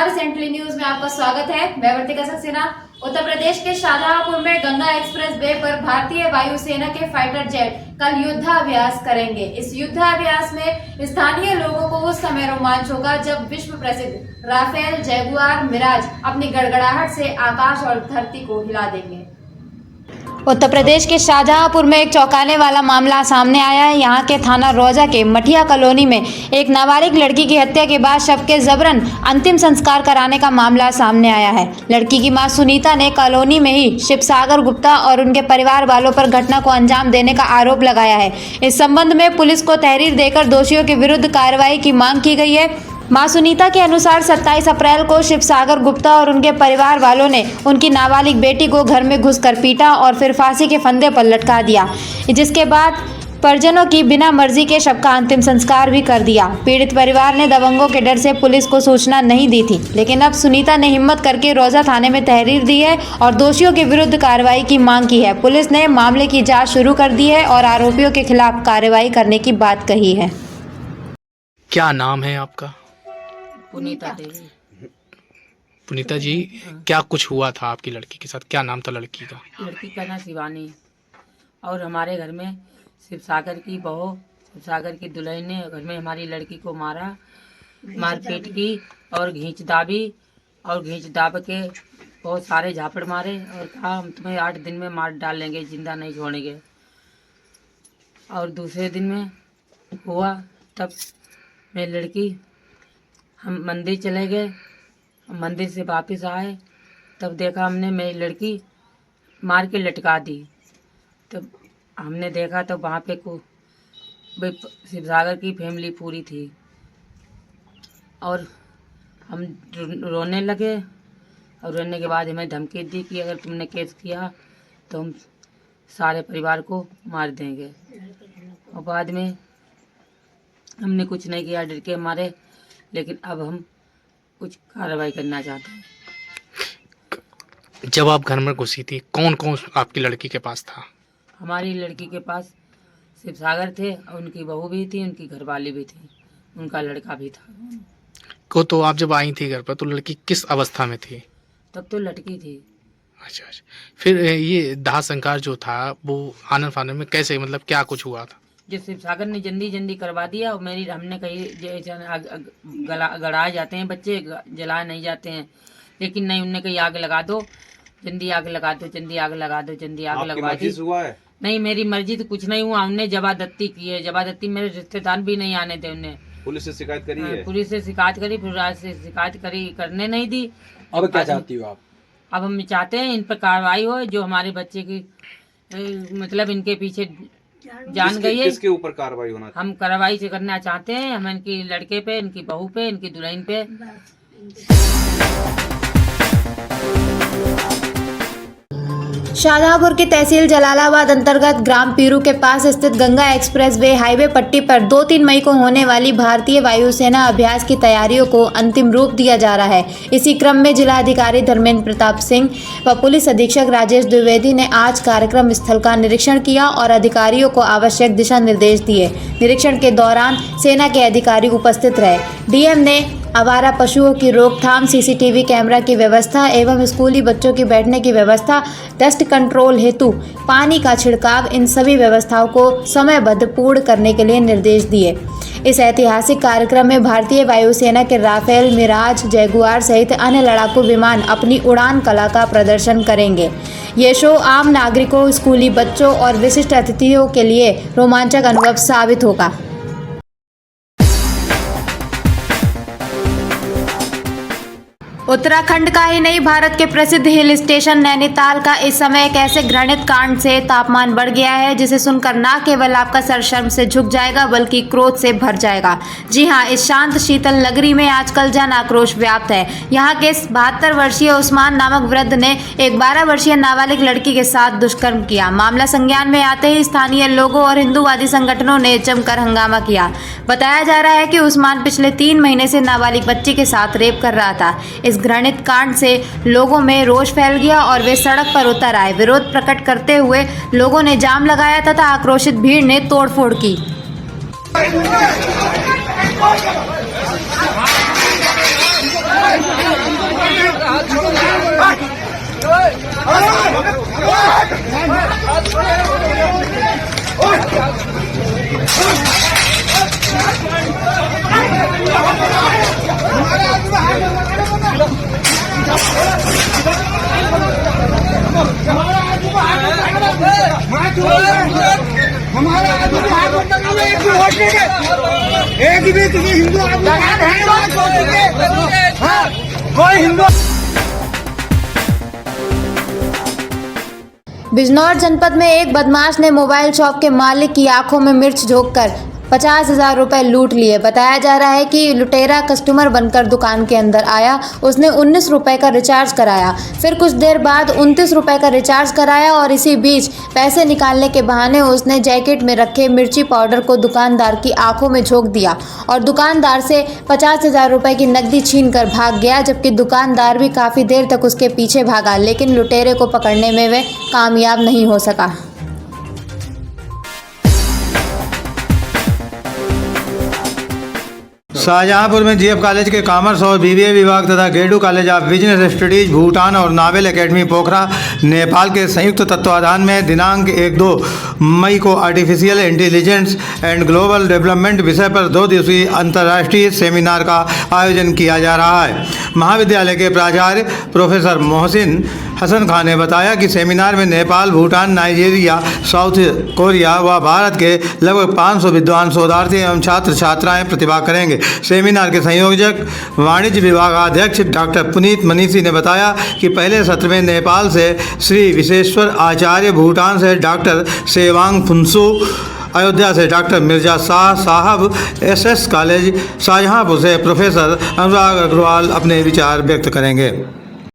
नमस्कार, central news में आपका स्वागत है। मैं वर्तिका सक्सेना। उत्तर प्रदेश के शाहजहांपुर में गंगा एक्सप्रेस वे पर भारतीय वायुसेना के फाइटर जेट कल युद्धाभ्यास करेंगे। इस युद्धाभ्यास में स्थानीय लोगों को उस समय रोमांच होगा जब विश्व प्रसिद्ध राफेल जैगुआर मिराज अपनी गड़गड़ाहट से आकाश और धरती को हिला देंगे। उत्तर प्रदेश के शाहजहांपुर में एक चौंकाने वाला मामला सामने आया है। यहाँ के थाना रौजा के मठिया कॉलोनी में एक नाबालिग लड़की की हत्या के बाद शव के जबरन अंतिम संस्कार कराने का मामला सामने आया है। लड़की की मां सुनीता ने कॉलोनी में ही शिवसागर गुप्ता और उनके परिवार वालों पर घटना को अंजाम देने का आरोप लगाया है। इस संबंध में पुलिस को तहरीर देकर दोषियों के विरुद्ध कार्रवाई की मांग की गई है। मां सुनीता के अनुसार 27 अप्रैल को शिवसागर गुप्ता और उनके परिवार वालों ने उनकी नाबालिग बेटी को घर में घुसकर पीटा और फिर फांसी के फंदे पर लटका दिया, जिसके बाद परिजनों की बिना मर्जी के शव का अंतिम संस्कार भी कर दिया। पीड़ित परिवार ने दबंगों के डर से पुलिस को सूचना नहीं दी थी, लेकिन अब सुनीता ने हिम्मत करके रौजा थाने में तहरीर दी है और दोषियों के विरुद्ध कार्रवाई की मांग की है। पुलिस ने मामले की जाँच शुरू कर दी है और आरोपियों के खिलाफ कार्रवाई करने की बात कही है। क्या नाम है आपका? पुनीता देवी। पुनीता जी, क्या कुछ हुआ था आपकी लड़की के साथ? क्या नाम था लड़की का? लड़की का नाम शिवानी और हमारे घर में शिवसागर की बहू, शिवसागर की दुल्हन ने घर में हमारी लड़की को मारा, मारपीट की और घींच दाब के बहुत सारे झापड़ मारे और कहा हम तुम्हें 8 दिन में मार डालेंगे, जिंदा नहीं छोड़ेंगे। और दूसरे दिन में हुआ तब मेरी लड़की, हम मंदिर चले गए, मंदिर से वापस आए तब देखा हमने मेरी लड़की मार के लटका दी। तब हमने देखा तो वहाँ पे शिवसागर की फैमिली पूरी थी और हम रोने लगे और रोने के बाद हमें धमकी दी कि अगर तुमने केस किया तो हम सारे परिवार को मार देंगे। और बाद में हमने कुछ नहीं किया, डर के मारे, लेकिन अब हम कुछ कार्रवाई करना चाहते हैं। जब आप घर में घुसी थी, कौन कौन आपकी लड़की के पास था? हमारी लड़की के पास शिवसागर थे और उनकी बहू भी थी, उनकी घरवाली भी थी, उनका लड़का भी था। तो आप जब आई थी घर पर तो लड़की किस अवस्था में थी? तब तो लटकी थी। अच्छा। फिर ये दाह संस्कार जो था वो आनन फानन में कैसे, मतलब क्या कुछ हुआ था? जो शिवसागर ने जल्दी करवा दिया और हमने कही गड़ाए जाते हैं बच्चे, जलाए नहीं जाते हैं, लेकिन नहीं, उनने कही आग लगा दो, जल्दी आग लगा दो, जल्दी आग लगा दो, जल्दी आग लगवा दी। हुआ है? नहीं, मेरी मर्जी तो कुछ नहीं हुआ, हमने जबरदस्ती की है। जबरदस्ती मेरे रिश्तेदार भी नहीं आने थे। उन्हें पुलिस से शिकायत करी है? पुलिस से शिकायत करी, पुलिस से शिकायत करी, करने नहीं दी। अब क्या चाहती हो आप? अब हम चाहते हैं इन पर कार्रवाई हो, जो हमारे बच्चे की मतलब इनके पीछे जान गई है। किसके ऊपर कार्रवाई होना? हम कार्रवाई से करना चाहते हैं, हम इनकी लड़के पे, इनकी बहू पे, इनकी दुल्हन पे। शाहजहांपुर की तहसील जलालाबाद अंतर्गत ग्राम पीरू के पास स्थित गंगा एक्सप्रेस वे हाईवे पट्टी पर 2-3 मई को होने वाली भारतीय वायुसेना अभ्यास की तैयारियों को अंतिम रूप दिया जा रहा है। इसी क्रम में जिलाधिकारी धर्मेंद्र प्रताप सिंह व पुलिस अधीक्षक राजेश द्विवेदी ने आज कार्यक्रम स्थल का निरीक्षण किया और अधिकारियों को आवश्यक दिशा निर्देश दिए। निरीक्षण के दौरान सेना के अधिकारी उपस्थित रहे। डीएम ने आवारा पशुओं की रोकथाम, सीसीटीवी कैमरा की व्यवस्था एवं स्कूली बच्चों की बैठने की व्यवस्था, डस्ट कंट्रोल हेतु पानी का छिड़काव, इन सभी व्यवस्थाओं को समयबद्ध पूर्ण करने के लिए निर्देश दिए। इस ऐतिहासिक कार्यक्रम में भारतीय वायुसेना के राफेल, मिराज, जैगुआर सहित अन्य लड़ाकू विमान अपनी उड़ान कला का प्रदर्शन करेंगे। ये शो आम नागरिकों, स्कूली बच्चों और विशिष्ट अतिथियों के लिए रोमांचक अनुभव साबित होगा। उत्तराखंड का ही नहीं, भारत के प्रसिद्ध हिल स्टेशन नैनीताल का इस समय एक ऐसे घृणित कांड से तापमान बढ़ गया है जिसे सुनकर न केवल आपका सर शर्म से झुक जाएगा बल्कि क्रोध से भर जाएगा। जी हां, इस शांत शीतल नगरी में आजकल जन आक्रोश व्याप्त है। यहां के 72 वर्षीय उस्मान नामक वृद्ध ने एक 12 वर्षीय नाबालिग लड़की के साथ दुष्कर्म किया। मामला संज्ञान में आते ही स्थानीय लोगों और हिंदूवादी संगठनों ने जमकर हंगामा किया। बताया जा रहा है कि उस्मान पिछले 3 महीने से नाबालिग बच्ची के साथ रेप कर रहा था। इस घृणित कांड से लोगों में रोष फैल गया और वे सड़क पर उतर आए। विरोध प्रकट करते हुए लोगों ने जाम लगाया तथा आक्रोशित भीड़ ने तोड़फोड़ की। हमारा आदमी हाथ उठाने में एक भी वोट नहीं है। एक भी किसी हिंदू आदमी हाँ, कोई हिंदू। बिजनौर जनपद में एक बदमाश ने मोबाइल शॉप के मालिक की आंखों में मिर्च झोंककर 50,000 रुपए लूट लिए। बताया जा रहा है कि लुटेरा कस्टमर बनकर दुकान के अंदर आया। उसने 19 रुपए का रिचार्ज कराया, फिर कुछ देर बाद 29 रुपए का रिचार्ज कराया और इसी बीच पैसे निकालने के बहाने उसने जैकेट में रखे मिर्ची पाउडर को दुकानदार की आंखों में झोंक दिया और दुकानदार से 50,000 रुपए की नकदी छीन कर भाग गया। जबकि दुकानदार भी काफ़ी देर तक उसके पीछे भागा, लेकिन लुटेरे को पकड़ने में वह कामयाब नहीं हो सका। शाहजहांपुर में जीएफ कॉलेज के कॉमर्स और बीबीए विभाग तथा Gedu college of business studies Bhutan और नावेल एकेडमी पोखरा नेपाल के संयुक्त तत्वाधान में दिनांक 1-2 मई को artificial intelligence and global development विषय पर 2 दिवसीय अंतर्राष्ट्रीय सेमिनार का आयोजन किया जा रहा है। महाविद्यालय के प्राचार्य प्रोफेसर मोहसिन हसन खान ने बताया कि सेमिनार में Nepal, Bhutan, Nigeria, south Korea व भारत के लगभग 500 विद्वान शोधार्थी एवं छात्र छात्राएं प्रतिभाग करेंगे। सेमिनार के संयोजक वाणिज्य विभागाध्यक्ष डॉक्टर पुनीत मनीषी ने बताया कि पहले सत्र में नेपाल से श्री विश्वेश्वर आचार्य, भूटान से डॉक्टर सेवांग फुनसु, अयोध्या से डॉक्टर मिर्जा शाह साहब, SS कॉलेज शाहजहांपुर से प्रोफेसर अनुराग अग्रवाल अपने विचार व्यक्त करेंगे।